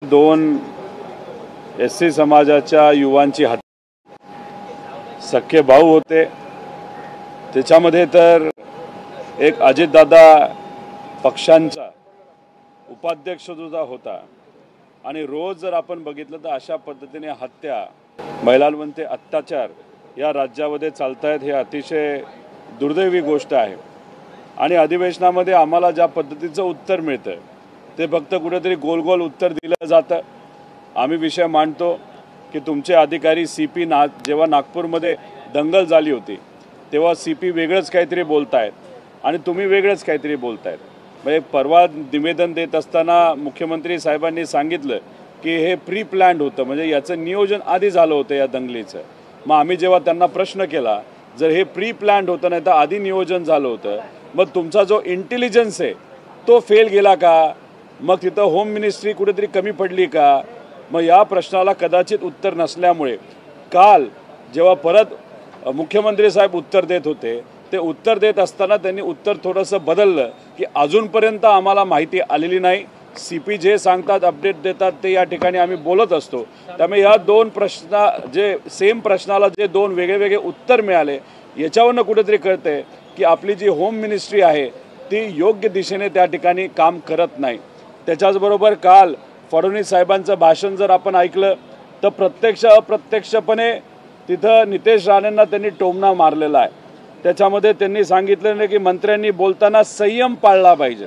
दोन एससी समाजाच्या युवांची हत्या सख्खे भाऊ होते। त्याच्यामध्ये तर एक अजितदादा पक्षांचा उपाध्यक्ष सुद्धा होता आणि रोज जर आपण बघितलं तर अशा पद्धतीने हत्या महिलांवरती अत्याचार या राज्यामध्ये चालतायत। हे अतिशय दुर्दैवी गोष्ट आहे आणि अधिवेशनामध्ये आम्हाला ज्या पद्धतीचं उत्तर मिळतं ते फक्त कुठेतरी गोल गोल उत्तर दिलं जातं। आम्ही विषय मांडतो की तुमचे अधिकारी सीपी जेव्हा नागपूरमध्ये दंगल झाली होती तेव्हा सीपी वेगळंच काहीतरी बोलतायत आणि तुम्ही वेगळंच काहीतरी बोलतायत। म्हणजे परवा निवेदन देत असताना मुख्यमंत्री साहेबांनी सांगितलं की हे प्री प्लॅन्ड होतं, म्हणजे याचं नियोजन आधी झालं होतं या दंगलीचं। मग आम्ही जेव्हा त्यांना प्रश्न केला जर हे प्री प्लॅन्ड होतं नाही तर आधी नियोजन झालं होतं मग तुमचा जो इंटेलिजन्स आहे तो फेल गेला का? मग तिथं होम मिनिस्ट्री कुठेतरी कमी पडली का? मग या प्रश्नाला कदाचित उत्तर नसल्यामुळे काल जेव्हा परत मुख्यमंत्री साहेब उत्तर देत होते ते उत्तर देत असताना त्यांनी उत्तर थोडंसं बदललं की अजूनपर्यंत आम्हाला माहिती आलेली नाही। सीपी जे सांगतात अपडेट देतात ते या ठिकाणी आम्ही बोलत असतो। त्यामुळे या दोन जे सेम प्रश्नाला जे दोन वेगळे उत्तर मिळाले याच्यावरनं कुठेतरी कळतंय की आपली जी होम मिनिस्ट्री आहे ती योग्य दिशेने त्या ठिकाणी काम करत नाही। त्याच्याचबरोबर काल फडणवीस साहेबांचं भाषण जर आपण ऐकलं तर प्रत्यक्ष अप्रत्यक्षपणे तिथं नितेश राणेंना त्यांनी टोमणा मारलेला आहे। त्याच्यामध्ये त्यांनी सांगितलं नाही की मंत्र्यांनी बोलताना संयम पाळला पाहिजे।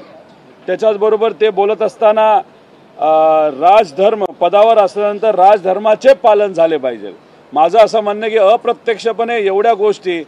त्याच्याचबरोबर ते बोलत असताना राजधर्म पदावर असल्यानंतर राजधर्माचे पालन झाले पाहिजे। माझं असं म्हणणं की अप्रत्यक्षपणे एवढ्या गोष्टी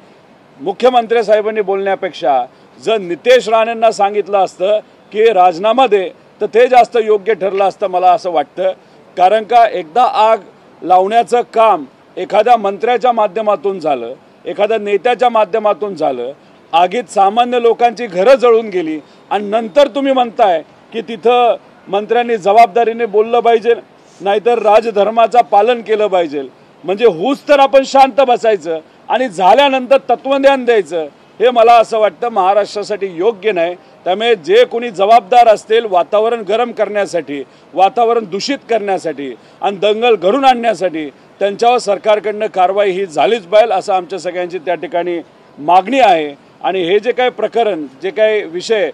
मुख्यमंत्री साहेबांनी बोलण्यापेक्षा जर नितेश राणेंना सांगितलं असतं की राजीनामा दे तर ते जास्त योग्य ठरलं असतं मला असं वाटतं। कारण का एकदा आग लावण्याचं काम एखाद्या मंत्र्याच्या माध्यमातून झालं, एखाद्या नेत्याच्या माध्यमातून झालं, आगीत सामान्य लोकांची घरं जळून गेली आणि नंतर तुम्ही म्हणताय की तिथं मंत्र्यांनी जबाबदारीने बोललं पाहिजे नाहीतर राजधर्माचं पालन केलं पाहिजे। म्हणजे हूच तर आपण शांत बसायचं आणि झाल्यानंतर तत्वज्ञान द्यायचं हे मला असं वाटतं महाराष्ट्रासाठी योग्य नाही। त्यामुळे जे कोणी जबाबदार असतील वातावरण गरम करण्यासाठी, वातावरण दूषित करण्यासाठी आणि दंगल घडून आणण्यासाठी त्यांच्यावर सरकारकडनं कारवाई ही झालीच पाहिजे असं आमच्या सगळ्यांची त्या ठिकाणी मागणी आहे। आणि हे जे काही प्रकरण जे काही विषय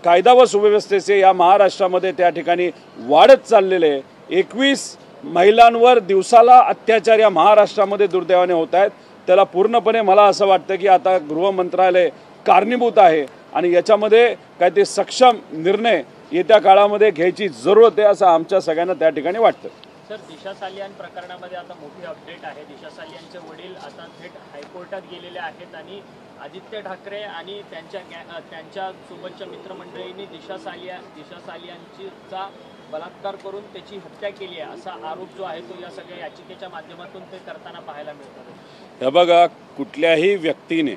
कायदा व सुव्यवस्थेचे या महाराष्ट्रामध्ये त्या ठिकाणी वाढत चाललेले 21 महिलांवर दिवसाला अत्याचार या महाराष्ट्रामध्ये दुर्दैवाने होत आहेत त्याला पूर्णपणे मला असं वाटतं की आता गृह मंत्रालय कारणीभूत आहे आणि याच्यामध्ये काही ते सक्षम निर्णय येत्या काळामध्ये घ्यायची जरूरत आहे असं आमच्या सगळ्यांना त्या ठिकाणी वाटतं। सर, दिशा सालियान प्रकरणामध्ये आता मोठी अपडेट आहे। दिशा सालियानचे वडील आता थेट हायकोर्टात गेलेले आहेत आणि आदित्य ठाकरे आणि त्यांच्या सोबतच्या मित्रमंडळींनी दिशा सालियानचा बलात्कार करून त्याची हत्या केली आहे असा आरोप जो आहे तो या सगळ्या याचिकेच्या माध्यमातून ते करताना पाहायला मिळतात। हे बघा, कुठल्याही व्यक्तीने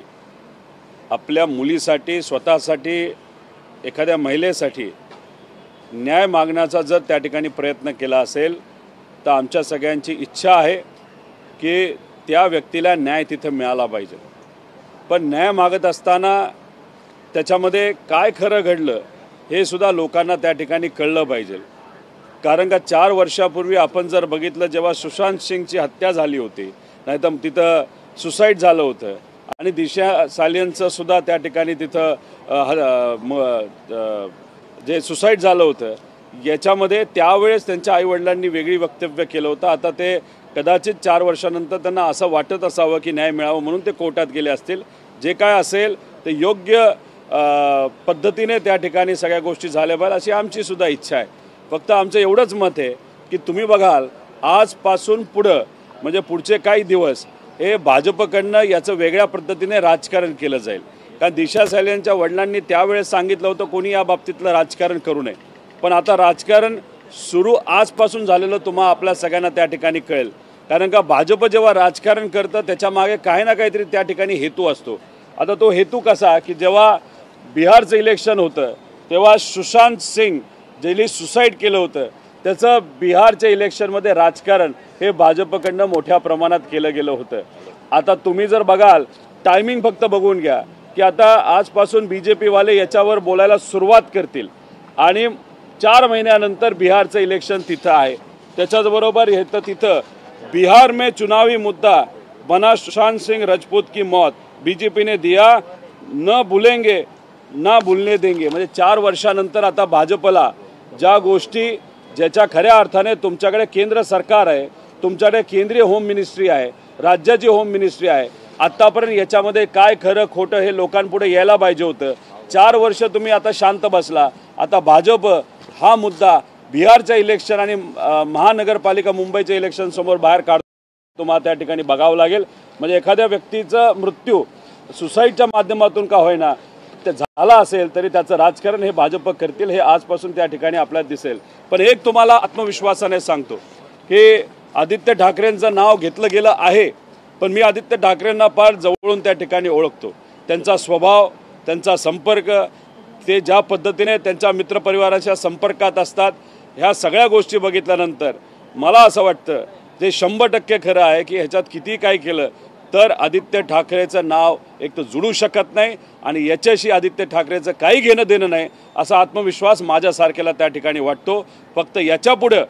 आपल्या मुलीसाठी स्वतःसाठी एखाद्या महिलेसाठी न्याय मागण्याचा जर त्या ठिकाणी प्रयत्न केला असेल तर आमच्या सगळ्यांची इच्छा आहे की त्या व्यक्तीला न्याय तिथं मिळाला पाहिजे। पण न्याय मागत असताना त्याच्यामध्ये काय खरं घडलं हे सुद्धा लोकांना त्या ठिकाणी कळलं पाहिजे। कारण का 4 वर्षापूर्वी आपण जर बघितलं जेव्हा सुशांत सिंगची हत्या झाली होती नाहीतर तिथं सुसाईड झालं होतं आणि दिशा सालियनचं सुद्धा त्या ठिकाणी तिथं जे सुसाईड झालं होतं याच्यामध्ये त्यावेळेस त्यांच्या आईवडिलांनी वेगळी वक्तव्य केलं होतं। आता ते कदाचित 4 वर्षानंतर त्यांना असं वाटत असावं की न्याय मिळावं म्हणून ते कोर्टात गेले असतील। जे काय असेल ते योग्य पद्धतीने त्या ठिकाणी सगळ्या गोष्टी झाल्या पाहिजे अशी आमची सुद्धा इच्छा आहे। फक्त आमचं एवढंच मत आहे की तुम्ही बघाल आजपासून पुढं म्हणजे पुढचे काही दिवस हे भाजपकडनं याचं वेगळ्या पद्धतीने राजकारण केलं जाईल। कारण दिशा सालियानच्या वडिलांनी त्यावेळेस सांगितलं होतं कोणी या बाबतीतलं राजकारण करू नये, पण आता राजकारण सुरू आजपासून झालेलं तुम्हा आपल्या सगळ्यांना त्या ठिकाणी कळेल। कारण का भाजप जेव्हा राजकारण करतं त्याच्यामागे काही ना काहीतरी त्या ठिकाणी हेतू असतो। आता तो हेतू कसा की जेव्हा बिहारचं इलेक्शन होतं तेव्हा सुशांत सिंग ज्यांनी सुसाईड केलं होतं त्याचं बिहारच्या इलेक्शनमध्ये राजकारण हे भाजपकडनं मोठ्या प्रमाणात केलं गेलं होतं। आता तुम्ही जर बघाल टायमिंग फक्त बघून घ्या की आता आजपासून BJP वाले याच्यावर बोलायला सुरुवात करतील आणि 4 महिन्यानंतर बिहारचं इलेक्शन तिथं आहे। त्याच्याबरोबर येतं तिथं बिहार में चुनावी मुद्दा बना सुशांत सिंह राजपूत की मौत, बीजेपी ने दिया न भूलेंगे ना भूलने देंगे। म्हणजे 4 वर्षानंतर आता भाजपला ज्या गोष्टी ज्याच्या खऱ्या अर्थाने तुमच्याकडे केंद्र सरकार आहे, तुमच्याकडे केंद्रीय होम मिनिस्ट्री आहे, राज्याची होम मिनिस्ट्री आहे, आत्तापर्यंत याच्यामध्ये काय खरं खोटं हे लोकांपुढे यायला पाहिजे होतं। 4 वर्ष तुम्ही आता शांत बसला। आता भाजप हा मुद्दा बिहारच्या इलेक्शन आणि महानगरपालिका मुंबईच्या इलेक्शन समोर बाहेर काढतो, तुम्हाला त्या ठिकाणी बघावं लागेल। म्हणजे एखाद्या व्यक्तीचा मृत्यू सुसाईडच्या माध्यमातून का होईना ते झाला असेल तरी त्याचं राजकारण हे भाजप करतील, हे आजपासून त्या ठिकाणी आपल्याला दिसेल। पण एक तुम्हाला आत्मविश्वासाने सांगतो की आदित्य ठाकरेंचं नाव घेतलं गेलं आहे, पण मी आदित्य ठाकरेंना फार जवळून त्या ठिकाणी ओळखतो। त्यांचा स्वभाव, त्यांचा संपर्क, ते ज्या पद्धतीने त्यांच्या मित्रपरिवाराच्या संपर्कात असतात, ह्या सगळ्या गोष्टी बघितल्यानंतर मला असं वाटतं ते 100% खरं आहे की ह्याच्यात किती काय केलं तर आदित्य ठाकरेचं नाव एक तर जुळू शकत नाही आणि याच्याशी आदित्य ठाकरेचं काही घेणं देणं नाही असा आत्मविश्वास माझ्यासारख्याला त्या ठिकाणी वाटतो। फक्त याच्यापुढं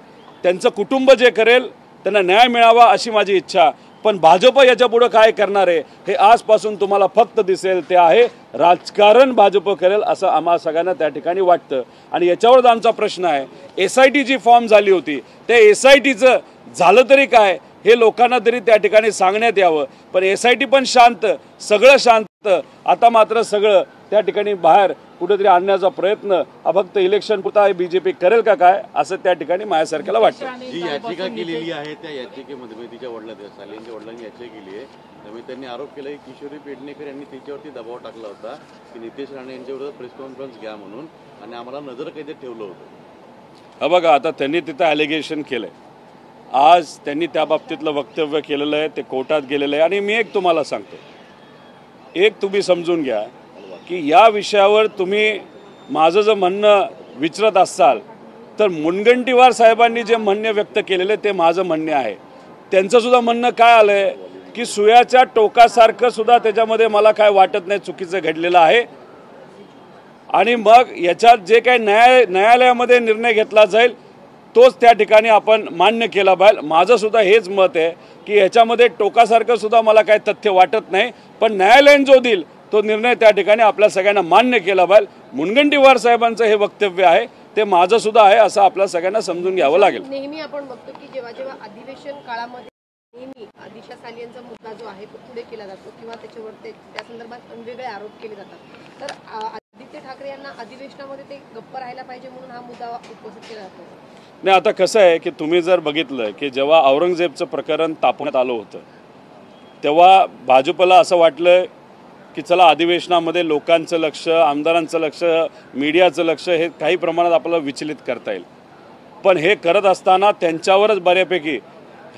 त्यांचं कुटुंब जे करेल त्यांना न्याय मिळावा अशी माझी इच्छा, पण भाजप याच्यापुढं काय करणार आहे हे आजपासून तुम्हाला फक्त दिसेल, ते आहे राजकारण भाजप करेल असं आम्हा सगळ्यांना त्या ठिकाणी वाटतं। आणि याच्यावरच आमचा प्रश्न आहे, SIT जी फॉर्म झाली होती त्या SITचं झालं तरी काय हे लोकांना तरी त्या ठिकाणी सांगण्यात यावं। पण SIT पण शांत, सगळं शांत, आता मात्र सगळं त्या ठिकाणी बाहेर कुठेतरी आणण्याचा प्रयत्न हा फक्त इलेक्शन पुरता बीजेपी करेल का काय असं त्या ठिकाणी माझ्यासारख्याला वाटतं। जी याचिका केलेली आहे त्या याचिकेमध्ये तिच्या सालियांच्या वडिलांनी याचिका केली आहे, त्यामुळे त्यांनी आरोप केला की किशोरी पेडणेकर यांनी त्याच्यावरती दबाव टाकला होता की नितेश राणे यांच्याविरोधात प्रेस कॉन्फरन्स घ्या म्हणून आणि आम्हाला नजरकैदेत ठेवलं होतं। हा बघा, आता त्यांनी तिथं ॲलिगेशन केलंय, आज त्यांनी त्या बाबतीतलं वक्तव्य केलेलं आहे, ते कोर्टात गेलेलं आहे। आणि मी एक तुम्हाला सांगतो, एक तुम्ही समजून घ्या की या विषयावर तुम्ही माझं जर म्हणणं विचारत असाल तर मुनगंटीवार साहेबांनी जे म्हणणे व्यक्त केलेले ते माझं म्हणणे आहे। त्यांचंसुद्धा म्हणणं काय आलं आहे की सुयाच्या टोकासारखं सुद्धा त्याच्यामध्ये मला काय वाटत नाही चुकीचं घडलेलं आहे। आणि मग याच्यात जे काही न्यायालयामध्ये निर्णय घेतला जाईल तोच त्या ठिकाणी आपण मान्य केला पाहिजे। माझं सुद्धा हेच मत आहे की ह्याच्यामध्ये टोकासारखं सुद्धा मला काही तथ्य वाटत नाही, पण न्यायालयाने जो देईल तो निर्णय त्या ठिकाणी आपल्या सगळ्यांना मान्य केला पाहिजे। मुनगंटीवार साहेबांचं हे वक्तव्य आहे ते माझं सुद्धा आहे असं आपल्या सगळ्यांना समजून घ्यावं लागेल। नेहमी आपण बघतो की जेव्हा जेव्हा अधिवेशन काळामध्ये नेहमी दिशा सालियांचा मुद्दा जो आहे तो पुढे केला जातो किंवा त्याच्यावर त्या संदर्भात वेगवेगळे आरोप केले जातात, तर आदित्य ठाकरे यांना अधिवेशनामध्ये ते गप्प राहायला पाहिजे म्हणून हा मुद्दा उपस्थित केला जातो। नाही, आता कसं आहे की तुम्ही जर बघितलं की जेव्हा औरंगजेबचं प्रकरण तापवण्यात आलं होतं तेव्हा भाजपला असं वाटलं की चला अधिवेशनामध्ये लोकांचं लक्ष, आमदारांचं लक्ष, मीडियाचं लक्ष हे काही प्रमाणात आपल्याला विचलित करता येईल, पण हे करत असताना त्यांच्यावरच बऱ्यापैकी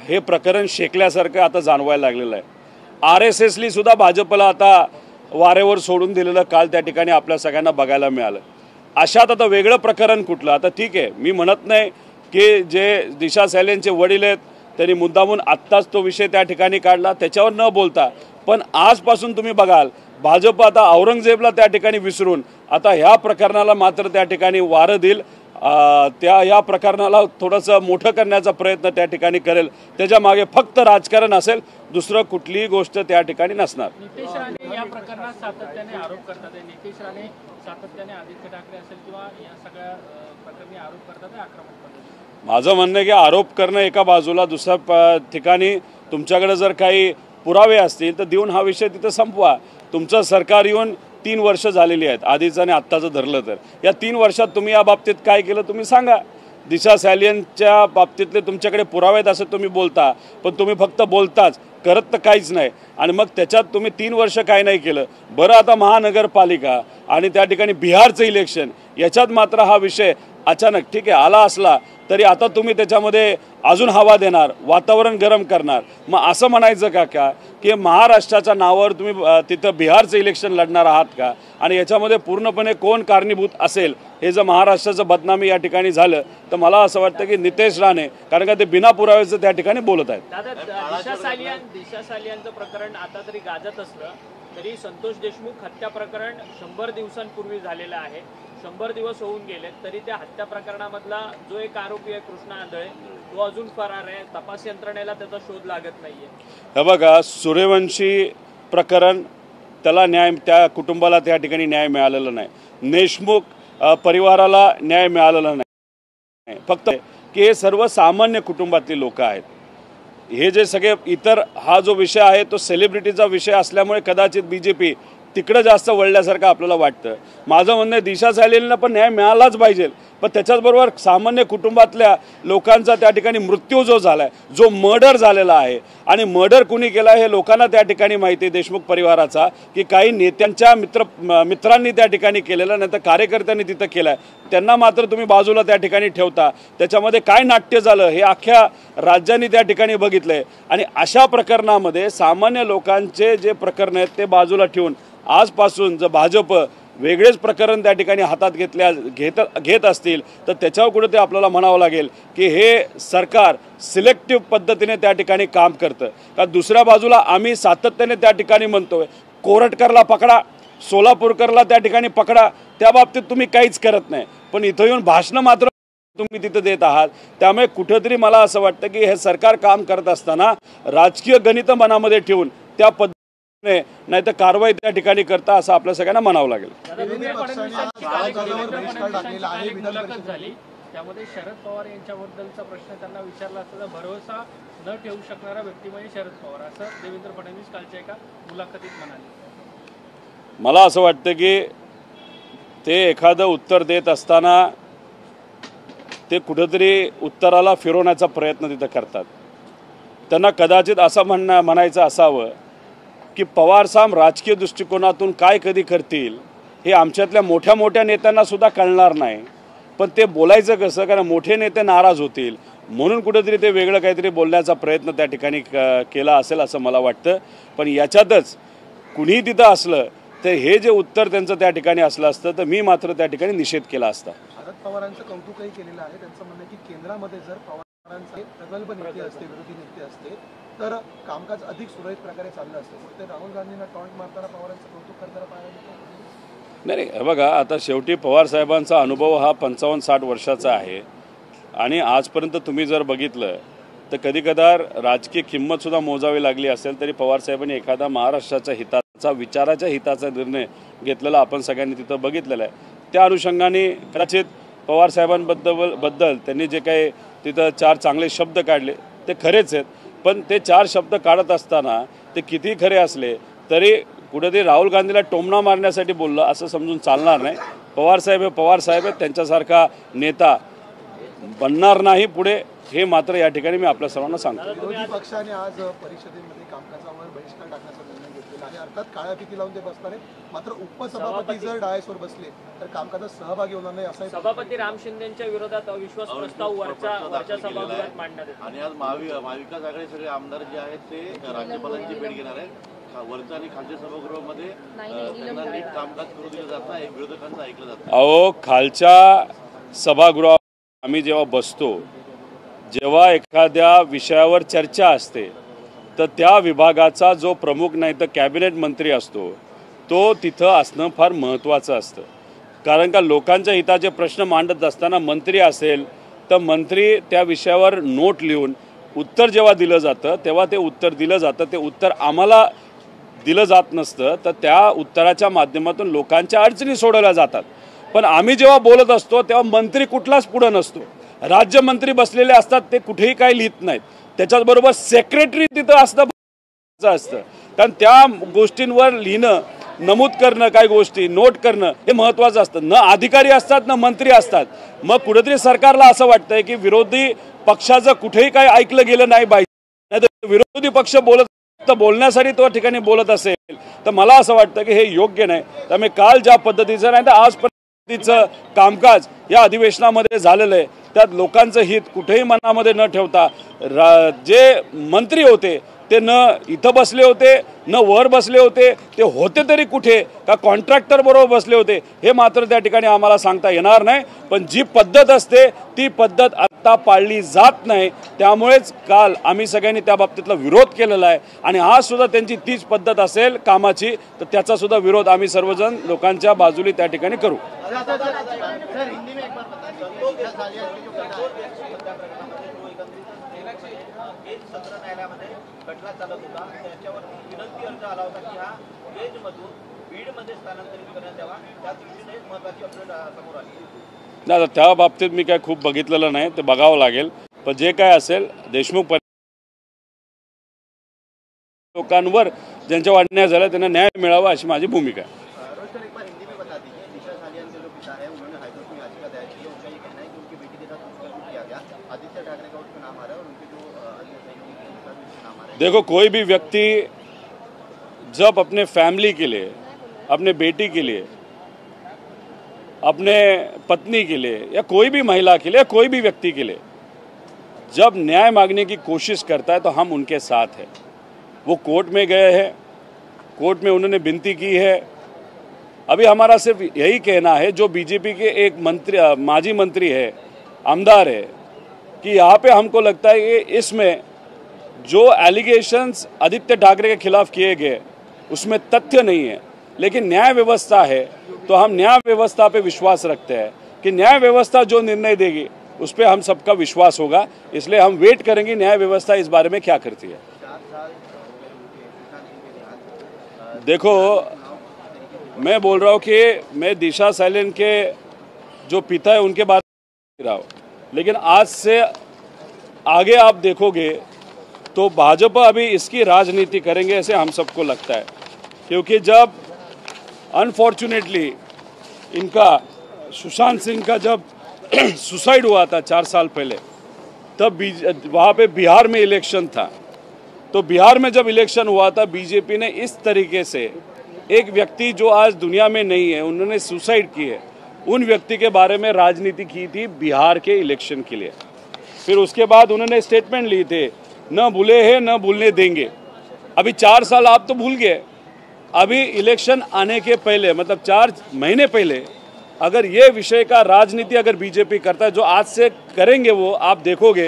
हे प्रकरण शेकल्यासारखं आता जाणवायला लागलेलं आहे। RSSली सुद्धा भाजपला आता वारेवर सोडून दिलेलं काल त्या ठिकाणी आपल्या सगळ्यांना बघायला मिळालं। अशात आता वेगळं प्रकरण कुठलं? आता ठीक आहे, मी म्हणत नाही की जे दिशा सालियांचे वडील आहेत त्यांनी मुद्दामून आत्ताच तो विषय त्या ठिकाणी काढला त्याच्यावर न बोलता, पण आजपासून तुम्ही बघाल भाजप आता औरंगजेबला त्या ठिकाणी विसरून आता ह्या प्रकरणाला मात्र त्या ठिकाणी वारं देईल, या प्रकरणाला थोडंसं मोठं करण्याचा प्रयत्न त्या ठिकाणी करेल। त्याच्या मागे फक्त राजकारण असेल, दुसरं कुठलीही गोष्ट त्या ठिकाणी नसणार। नितेश राणे या प्रकरणात सातत्याने आरोप करतात, नितेश राणे सातत्याने आदित्य ठाकरे असेल किंवा या सगळ्या प्रकरणी आरोप करतात आक्रमक। माझं म्हणणं आहे की आरोप करणं एका बाजूला, दुसऱ्या ठिकाणी तुमच्याकडे जर काही पुरावे असतील तर देऊन हा विषय तिथं संपवा। तुमचं सरकार येऊन 3 वर्ष झालेली आहेत, आधीचं आणि आत्ताचं धरलं तर या 3 वर्षात तुम्ही या बाबतीत काय केलं तुम्ही सांगा। दिशा सालियांच्या बाबतीतले तुमच्याकडे पुरावे आहेत असं तुम्ही बोलता, पण तुम्ही फक्त बोलताच, करत तर काहीच नाही। आणि मग त्याच्यात तुम्ही 3 वर्ष काय नाही केलं। बरं, आता महानगरपालिका आणि त्या ठिकाणी बिहारचं इलेक्शन याच्यात मात्र हा विषय अचानक ठीक आहे आला असला तरी आता तुम्ही त्याच्यामध्ये अजून हवा देणार, वातावरण गरम करणार। मग असं म्हणायचं का की महाराष्ट्राच्या नावावर तुम्ही तिथं बिहारचं इलेक्शन लढणार आहात का? आणि याच्यामध्ये पूर्णपणे कोण कारणीभूत असेल हे जर महाराष्ट्राचं बदनामी या ठिकाणी झालं तर मला असं वाटतं की नितेश राणे, कारण का ते बिना पुराव्याचं त्या ठिकाणी बोलत आहेत। दिशा सालियांचं प्रकरण आता तरी गाजत असलं तरी संतोष देशमुख हत्या प्रकरण 100 दिवसांपूर्वी झालेलं आहे। 100 दिवस होऊन गेले तरी त्या हत्या प्रकरणामधला जो एक आरोपी आहे कृष्णा आंधळे तो अजून फरार आहे. तपास यंत्रणेला त्याचा शोध लागत नाहीये. हे बघा, सूर्यवंशी प्रकरण त्याला न्याय, त्या कुटुंबाला त्या ठिकाणी न्याय मिळालेला नाही. देशमुख परिवाराला न्याय मिळालेला नाही. फक्त की हे सर्व सामान्य कुटुंबातली लोक आहेत. हे जे सगळे इतर, हा जो विषय आहे तो सेलिब्रिटीचा विषय असल्यामुळे कदाचित BJP तिकडं जास्त वळल्यासारखं आपल्याला वाटतं. माझं म्हणणं आहे दिशा सालियनला पण न्याय मिळालाच पाहिजे, पण त्याच्याचबरोबर सामान्य कुटुंबातल्या लोकांचा त्या ठिकाणी मृत्यू जो झाला आहे, जो मर्डर झालेला आहे, आणि मर्डर कुणी केला हे लोकांना त्या ठिकाणी माहिती आहे. देशमुख परिवाराचा की काही नेत्यांच्या मित्रांनी त्या ठिकाणी केलेलं, नाही तर कार्यकर्त्यांनी तिथं केलं आहे. त्यांना मात्र तुम्ही बाजूला त्या ठिकाणी ठेवता. त्याच्यामध्ये काय नाट्य झालं हे अख्ख्या राज्यांनी त्या ठिकाणी बघितलं आहे. आणि अशा प्रकरणामध्ये सामान्य लोकांचे जे प्रकरण आहेत ते बाजूला ठेवून आजपासून जर भाजप वेगळेच प्रकरण त्या ठिकाणी हातात घेत असतील तर त्याच्यावर कुठे आपल्याला म्हणावं लागेल की हे सरकार सिलेक्टिव्ह पद्धतीने त्या ठिकाणी काम करतं. का दुसऱ्या बाजूला आम्ही सातत्याने त्या ठिकाणी म्हणतोय कोरटकरला पकडा, सोलापूरकरला त्या ठिकाणी पकडा, त्या बाबतीत तुम्ही काहीच करत नाही, पण इथं येऊन भाषणं मात्र तुम्ही तिथं देत आहात. त्यामुळे कुठेतरी मला असं वाटतं की हे सरकार काम करत असताना राजकीय गणित मनामध्ये ठेवून त्या नाही तर कारवाई त्या ठिकाणी करता असं आपल्या सगळ्यांना म्हणावं लागेल. त्यामध्ये शरद पवार यांच्याबद्दलचा प्रश्न त्यांना विचारला असता भरोसा न ठेवू शकणारा व्यक्ती म्हणजे शरद पवार, असं देवेंद्र फडणवीस कालच्या एका मुलाखतीत म्हणाले. मला असं वाटतं की ते एखादं उत्तर देत असताना ते कुठेतरी उत्तराला फिरवण्याचा प्रयत्न तिथं करतात. त्यांना कदाचित असं म्हणायचं असावं की पवारसाहेब राजकीय दृष्टिकोनातून काय कधी करतील हे आमच्यातल्या मोठ्या मोठ्या नेत्यांना सुद्धा कळणार नाही, पण ते बोलायचं कसं, कारण मोठे नेते नाराज होतील म्हणून कुठेतरी ते वेगळं काहीतरी बोलण्याचा प्रयत्न त्या ठिकाणी केला असेल असं मला वाटतं. पण याच्यातच कुणीही तिथं असलं तर हे जे उत्तर त्यांचं त्या ठिकाणी असलं असतं तर मी मात्र त्या ठिकाणी निषेध केला असता. शरद पवारांचं कौतुकही केलेलं आहे. त्यांचं म्हणणं की केंद्रामध्ये जर पवारांचे प्रगल्भ नेते असते, विरोधी नेते असते तर कामकाज अधिक सुरळीत प्रकारे चाललं असतं. ते राहुल गांधींना टॉन्ट मारताना पवारांचं कौतुक करताना पाहायला नाही. बघा, आता शेवटी पवारसाहेबांचा अनुभव हा 55-60 वर्षाचा आहे आणि आजपर्यंत तुम्ही जर बघितलं तर कधीकधार राजकीय किंमतसुद्धा मोजावी लागली असेल तरी पवारसाहेबांनी एखादा महाराष्ट्राच्या हिताचा, विचाराच्या हिताचा निर्णय घेतलेला आपण सगळ्यांनी तिथं बघितलेला आहे. त्या अनुषंगाने कदाचित पवारसाहेबांबद्दल त्यांनी जे काही तिथं 4 चांगले शब्द काढले ते खरेच आहेत, पण ते 4 शब्द काढत असताना ते किती खरे असले तरी कुठेतरी राहुल गांधीला टोमणा मारण्यासाठी बोललं असं समजून चालणार नाही. पवारसाहेब हे पवारसाहेब आहेत, त्यांच्यासारखा नेता बनणार नाही पुढे, हे मात्र या ठिकाणी मी आपल्या सर्वांना सांगतो. विरोधी पक्षाने आज परिषदेमध्ये कामकाजावर बहिष्कार टाकण्याचा निर्णय घेतलेला आहे. अर्थात काळ्या फिती लावून ते बसणार आहे, मात्र उपसभापती जर डायसवर बसले तर कामकाजात सहभागी होणार नाही असं सभापती राम शिंदेच्या विरोधात अविश्वास प्रस्ताव वरच्या सभागृहात मांडण्यात येतो. आणि आज महाविकास आघाडी सगळे आमदार जे आहेत ते राज्यपालांची भेट घेणार आहेत. वरच्या आणि खालच्या सभागृहामध्ये त्यांना नीट कामकाज करू दिलं जात नाही, विरोधकांचं ऐकलं जातं. अहो, खालच्या सभागृहात आम्ही जेव्हा बसतो, जेव्हा एखाद्या विषयावर चर्चा असते तर त्या विभागाचा जो प्रमुख नाही तर कॅबिनेट मंत्री असतो तो तिथं असणं फार महत्त्वाचं असतं. कारण का लोकांच्या हिताचे प्रश्न मांडत असताना मंत्री असेल तर मंत्री त्या विषयावर नोट लिहून उत्तर जेव्हा दिलं जातं तेव्हा ते उत्तर दिलं जातं. ते उत्तर आम्हाला दिलं जात नसतं तर त्या उत्तराच्या माध्यमातून लोकांच्या अडचणी सोडवल्या जातात. पण आम्ही जेव्हा बोलत असतो तेव्हा मंत्री कुठलाच पुढं नसतो. राज्यमंत्री बसलेले असतात, ते कुठेही काही लिहित नाहीत. त्याच्याचबरोबर सेक्रेटरी तिथं असतं. कारण त्या गोष्टींवर लिहिणं, नमूद करणं, काही गोष्टी नोट करणं हे महत्त्वाचं असतं. न अधिकारी असतात न मंत्री असतात. मग कुठेतरी सरकारला असं वाटतंय की विरोधी पक्षाचं कुठेही काही ऐकलं गेलं नाही पाहिजे, नाही तर विरोधी पक्ष बोलण्यासाठी तो ठिकाणी बोलत असेल तर मला असं वाटतं की हे योग्य नाही. त्यामुळे काल ज्या पद्धतीचं नाही तर आज पद्धतीचं कामकाज या अधिवेशनामध्ये झालेलं आहे त्यात लोकांचं हित कुठेही मनामध्ये न ठेवता जे मंत्री होते ते न इथं बसले होते न वर बसले होते, ते होते तरी कुठे, का कॉन्ट्रॅक्टर बरोबर बसले होते हे मात्र त्या ठिकाणी आम्हाला सांगता येणार नाही. पण जी पद्धत असते ती पद्धत सत्ता पाळली जात नाही. त्यामुळेच काल आम्ही सगळ्यांनी त्या बाबतीतला विरोध केलेला आहे आणि आज सुद्धा त्यांची तीच पद्धत असेल कामाची तर त्याचा सुद्धा विरोध आम्ही सर्वजण लोकांच्या बाजूने त्या ठिकाणी करू. खटला चालत होता त्याच्यावर विनंती अर्ज आला होता की हा केजमधून बीडमध्ये स्थानांतरित करण्यात यावा. त्या दृष्टीने महत्त्वाची अपडेट समोर आली. नाही, त्या बाबतीत मी काय खूप बघितलेलं नाही, ते बघावं लागेल. पण जे काय असेल देशमुख लोकांवर ज्यांच्या वाढण्या झाल्या त्यांना न्याय मिळावा अशी माझी भूमिका आहे. रोहित सर, एक बार हिंदी में बता दीजिए, दिशा सालियान के जो पिता है उन्होंने हाईकोर्ट में याचिका दायर की है. उनका ये कहना है कि उनकी बेटी के साथ दुष्कर्म किया गया. आदित्य ठाकरे का उसमें नाम आ रहा है और उनके जो अन्य सहयोगी हैं उनका भी नाम आ रहा है. देखो, कोई भी व्यक्ति जब अपने फैमिली के लिए, अपने बेटी के लिए, अपने पत्नी के लिए या कोई भी महिला के लिए या कोई भी व्यक्ति के लिए जब न्याय मांगने की कोशिश करता है तो हम उनके साथ हैं. वो कोर्ट में गए हैं, कोर्ट में उन्होंने विनती की है. अभी हमारा सिर्फ यही कहना है, जो बीजेपी के एक मंत्री, माजी मंत्री है, आमदार है, कि यहाँ पे हमको लगता है कि इसमें जो एलिगेशंस आदित्य ठाकरे के खिलाफ किए गए उसमें तथ्य नहीं है. लेकिन न्याय व्यवस्था है तो हम न्याय व्यवस्था पे विश्वास रखते हैं कि न्याय व्यवस्था जो निर्णय देगी उस पर हम सबका विश्वास होगा. इसलिए हम वेट करेंगे न्याय व्यवस्था इस बारे में क्या करती है. देखो, मैं बोल रहा हूँ कि मैं दिशा सालियान के जो पिता है उनके बारे में रहा हूँ, लेकिन आज से आगे आप देखोगे तो भाजपा अभी इसकी राजनीति करेंगे ऐसे हम सबको लगता है. क्योंकि जब अनफॉर्चुनेटली इनका सुशांत सिंह का जब सुसाइड हुआ था 4 साल पहले, तब वहाँ पे बिहार में इलेक्शन था. तो बिहार में जब इलेक्शन हुआ था बीजेपी ने इस तरीके से एक व्यक्ति जो आज दुनिया में नहीं है, उन्होंने सुसाइड की है, उन व्यक्ति के बारे में राजनीति की थी बिहार के इलेक्शन के लिए. फिर उसके बाद उन्होंने स्टेटमेंट लिए थे, न भूले हैं न भूलने देंगे. अभी 4 साल आप तो भूल गए. अभी इलेक्शन आने के पहले, मतलब 4 महीने पहले, अगर ये विषय का राजनीति अगर बीजेपी करता है जो आज से करेंगे वो आप देखोगे,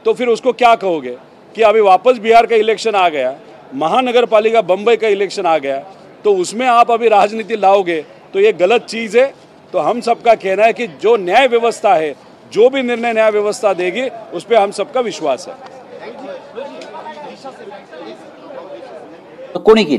तो फिर उसको क्या कहोगे कि अभी वापस बिहार का इलेक्शन आ गया, महानगर पालिका बम्बई का इलेक्शन आ गया, तो उसमें आप अभी राजनीति लाओगे तो ये गलत चीज़ है. तो हम सबका कहना है कि जो न्याय व्यवस्था है, जो भी निर्णय न्याय व्यवस्था देगी उस पर हम सबका विश्वास है. कोणी केली?